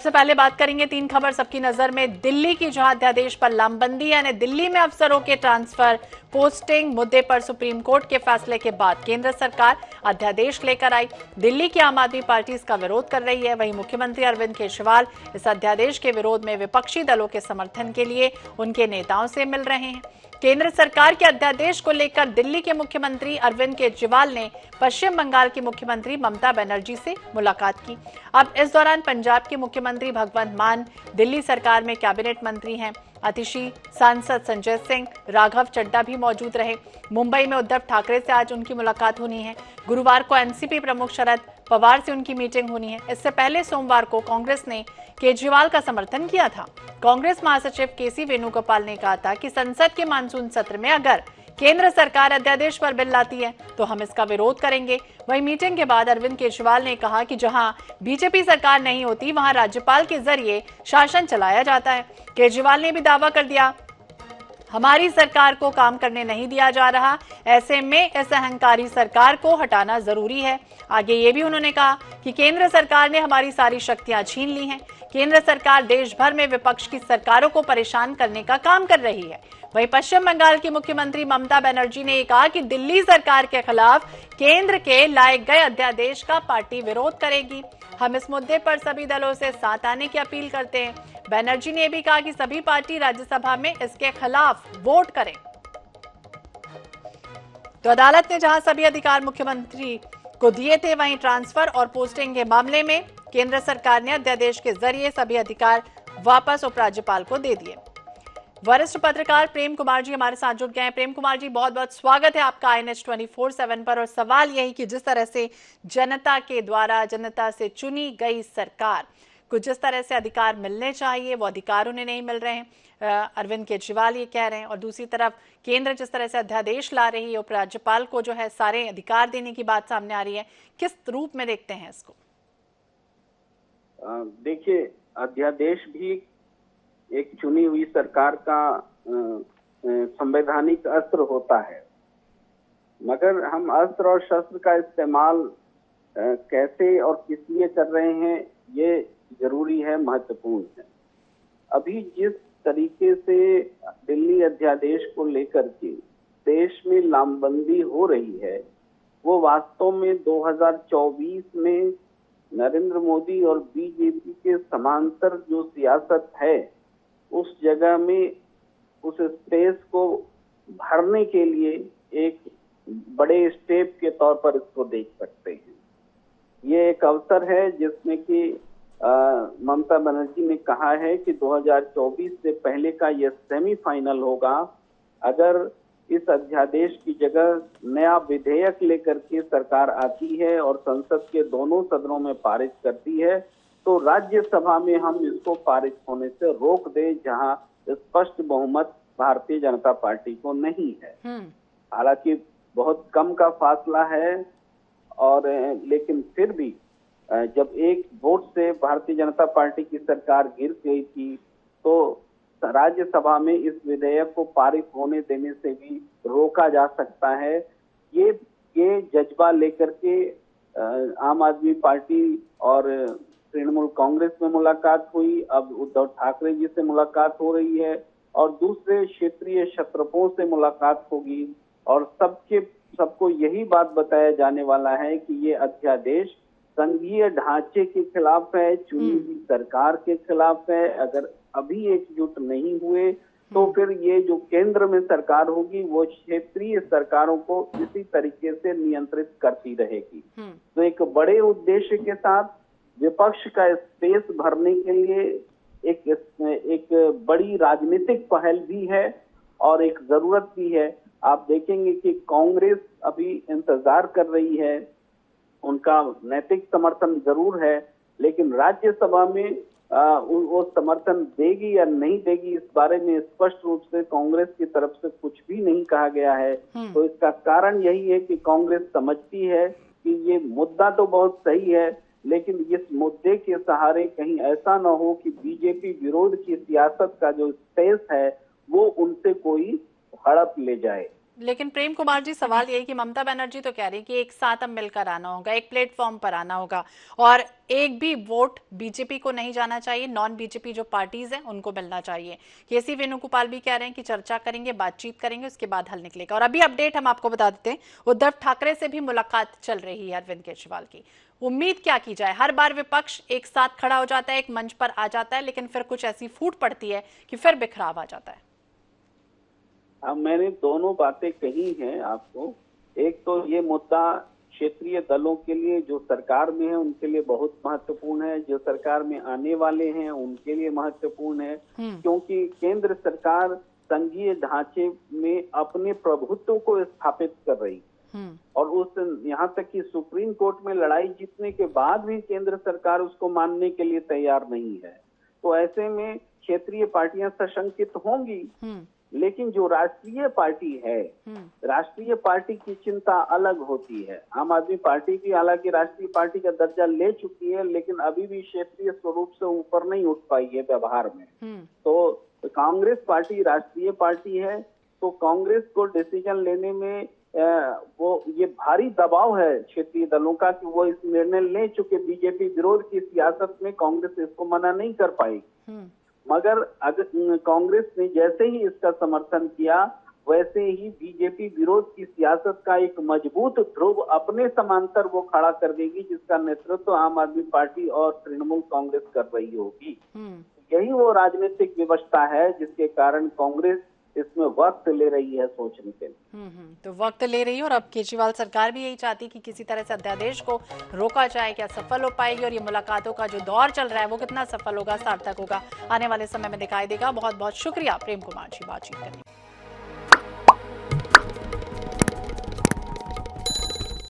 सबसे पहले बात करेंगे तीन खबर सबकी नजर में। दिल्ली की जहां अध्यादेश पर लामबंदी यानी दिल्ली में अफसरों के ट्रांसफर पोस्टिंग मुद्दे पर सुप्रीम कोर्ट के फैसले के बाद केंद्र सरकार अध्यादेश लेकर आई। दिल्ली की आम आदमी पार्टी इसका विरोध कर रही है। वहीं मुख्यमंत्री अरविंद केजरीवाल इस अध्यादेश के विरोध में विपक्षी दलों के समर्थन के लिए उनके नेताओं से मिल रहे हैं। केंद्र सरकार के अध्यादेश को लेकर दिल्ली के मुख्यमंत्री अरविंद केजरीवाल ने पश्चिम बंगाल की मुख्यमंत्री ममता बनर्जी से मुलाकात की। अब इस दौरान पंजाब के मुख्यमंत्री भगवंत मान, दिल्ली सरकार में कैबिनेट मंत्री हैं अतिशी, सांसद संजय सिंह, राघव चड्ढा भी मौजूद रहे। मुंबई में उद्धव ठाकरे से आज उनकी मुलाकात होनी है। गुरुवार को एनसीपी प्रमुख शरद पवार से उनकी मीटिंग होनी है। इससे पहले सोमवार को कांग्रेस ने केजरीवाल का समर्थन किया था। कांग्रेस महासचिव केसी वेणुगोपाल ने कहा था कि संसद के मानसून सत्र में अगर केंद्र सरकार अध्यादेश पर बिल लाती है तो हम इसका विरोध करेंगे। वहीं मीटिंग के बाद अरविंद केजरीवाल ने कहा कि जहां बीजेपी सरकार नहीं होती वहां राज्यपाल के जरिए शासन चलाया जाता है। केजरीवाल ने भी दावा कर दिया, हमारी सरकार को काम करने नहीं दिया जा रहा, ऐसे में इस अहंकारी सरकार को हटाना जरूरी है। आगे ये भी उन्होंने कहा कि केंद्र सरकार ने हमारी सारी शक्तियां छीन ली हैं। केंद्र सरकार देश भर में विपक्ष की सरकारों को परेशान करने का काम कर रही है। वहीं पश्चिम बंगाल की मुख्यमंत्री ममता बनर्जी ने कहा कि दिल्ली सरकार के खिलाफ केंद्र के लाए गए अध्यादेश का पार्टी विरोध करेगी। हम इस मुद्दे पर सभी दलों से साथ आने की अपील करते हैं। बनर्जी ने भी कहा कि सभी पार्टी राज्यसभा में इसके खिलाफ वोट करें। तो अदालत ने जहां सभी अधिकार मुख्यमंत्री को दिए थे, वहीं ट्रांसफर और पोस्टिंग के मामले में केंद्र सरकार ने अध्यादेश के जरिए सभी अधिकार वापस उपराज्यपाल को दे दिए। वरिष्ठ पत्रकार प्रेम कुमार जी हमारे साथ जुड़ गए हैं। प्रेम कुमार जी, बहुत बहुत स्वागत है आपका INH 24/7 पर। और सवाल यही कि जिस तरह से जनता के द्वारा जनता से चुनी गई सरकार को जिस तरह से अधिकार मिलने चाहिए वो अधिकार उन्हें नहीं मिल रहे हैं, अरविंद केजरीवाल ये कह रहे हैं, और दूसरी तरफ केंद्र जिस तरह से अध्यादेश ला रही है, उपराज्यपाल को जो है सारे अधिकार देने की बात सामने आ रही है, किस रूप में देखते हैं इसको? देखिए, अध्यादेश भी एक चुनी हुई सरकार का संवैधानिक अस्त्र होता है, मगर हम अस्त्र और शस्त्र का इस्तेमाल कैसे और किस लिए कर रहे हैं ये जरूरी है, महत्वपूर्ण है। अभी जिस तरीके से दिल्ली अध्यादेश को लेकर के देश में लामबंदी हो रही है, वो वास्तव में 2024 में नरेंद्र मोदी और बीजेपी के समांतर जो सियासत है उस जगह में उस स्पेस को भरने के लिए एक बड़े स्टेप के तौर पर इसको देख सकते हैं। ये एक अवसर है जिसमें कि ममता बनर्जी ने कहा है कि 2024 से पहले का यह सेमीफाइनल होगा। अगर इस अध्यादेश की जगह नया विधेयक लेकर के सरकार आती है और संसद के दोनों सदनों में पारित करती है तो राज्यसभा में हम इसको पारित होने से रोक दे, जहां स्पष्ट बहुमत भारतीय जनता पार्टी को नहीं है। हालांकि बहुत कम का फासला है, और लेकिन फिर भी जब एक वोट से भारतीय जनता पार्टी की सरकार गिर गई थी तो राज्यसभा में इस विधेयक को पारित होने देने से भी रोका जा सकता है। ये जज्बा लेकर के आम आदमी पार्टी और तृणमूल कांग्रेस में मुलाकात हुई, अब उद्धव ठाकरे जी से मुलाकात हो रही है और दूसरे क्षेत्रीय क्षत्रपों से मुलाकात होगी, और सबको यही बात बताया जाने वाला है कि ये अध्यादेश संघीय ढांचे के खिलाफ है, चुनी हुई सरकार के खिलाफ है। अगर अभी एकजुट नहीं हुए तो फिर ये जो केंद्र में सरकार होगी वो क्षेत्रीय सरकारों को इसी तरीके से नियंत्रित करती रहेगी। तो एक बड़े उद्देश्य के साथ विपक्ष का स्पेस भरने के लिए एक बड़ी राजनीतिक पहल भी है और एक जरूरत भी है। आप देखेंगे कि कांग्रेस अभी इंतजार कर रही है, उनका नैतिक समर्थन जरूर है, लेकिन राज्यसभा में वो समर्थन देगी या नहीं देगी इस बारे में स्पष्ट रूप से कांग्रेस की तरफ से कुछ भी नहीं कहा गया है। तो इसका कारण यही है कि कांग्रेस समझती है कि ये मुद्दा तो बहुत सही है, लेकिन इस मुद्दे के सहारे कहीं ऐसा न हो कि बीजेपी विरोध की सियासत का जो स्पेस है वो उनसे कोई हड़प ले जाए। लेकिन प्रेम कुमार जी, सवाल यही कि ममता बनर्जी तो कह रही है कि एक साथ अब मिलकर आना होगा, एक प्लेटफॉर्म पर आना होगा और एक भी वोट बीजेपी को नहीं जाना चाहिए, नॉन बीजेपी जो पार्टीज हैं उनको मिलना चाहिए। केसी वेणुगोपाल भी कह रहे हैं कि चर्चा करेंगे, बातचीत करेंगे, उसके बाद हल निकलेगा। और अभी अपडेट हम आपको बता देते हैं, उद्धव ठाकरे से भी मुलाकात चल रही है अरविंद केजरीवाल की। उम्मीद क्या की जाए? हर बार विपक्ष एक साथ खड़ा हो जाता है, एक मंच पर आ जाता है, लेकिन फिर कुछ ऐसी फूट पड़ती है कि फिर बिखराव आ जाता है। अब मैंने दोनों बातें कही हैं आपको। एक तो ये मुद्दा क्षेत्रीय दलों के लिए जो सरकार में है उनके लिए बहुत महत्वपूर्ण है, जो सरकार में आने वाले हैं उनके लिए महत्वपूर्ण है, क्योंकि केंद्र सरकार संघीय ढांचे में अपने प्रभुत्व को स्थापित कर रही है और उस यहाँ तक कि सुप्रीम कोर्ट में लड़ाई जीतने के बाद भी केंद्र सरकार उसको मानने के लिए तैयार नहीं है। तो ऐसे में क्षेत्रीय पार्टियां सशंकित होंगी, लेकिन जो राष्ट्रीय पार्टी है, राष्ट्रीय पार्टी की चिंता अलग होती है। आम आदमी पार्टी भी हालांकि राष्ट्रीय पार्टी का दर्जा ले चुकी है, लेकिन अभी भी क्षेत्रीय स्वरूप से ऊपर नहीं उठ पाई है व्यवहार में। तो कांग्रेस पार्टी राष्ट्रीय पार्टी है, तो कांग्रेस को डिसीजन लेने में वो ये भारी दबाव है क्षेत्रीय दलों का कि वो इस निर्णय ले चुके। बीजेपी विरोध की सियासत में कांग्रेस इसको मना नहीं कर पाई, मगर अगर कांग्रेस ने जैसे ही इसका समर्थन किया वैसे ही बीजेपी विरोध की सियासत का एक मजबूत ध्रुव अपने समांतर वो खड़ा कर देगी, जिसका नेतृत्व आम आदमी पार्टी और तृणमूल कांग्रेस कर रही होगी। यही वो राजनीतिक व्यवस्था है जिसके कारण कांग्रेस इसमें वक्त ले रही है सोचने के लिए। तो वक्त ले रही है और अब केजरीवाल सरकार भी यही चाहती कि किसी तरह से अध्यादेश को रोका जाए। क्या सफल हो पाएगी? और ये मुलाकातों का जो दौर चल रहा है वो कितना सफल होगा, सार्थक होगा, आने वाले समय में दिखाई देगा। बहुत बहुत शुक्रिया प्रेम कुमार जी बातचीत करने।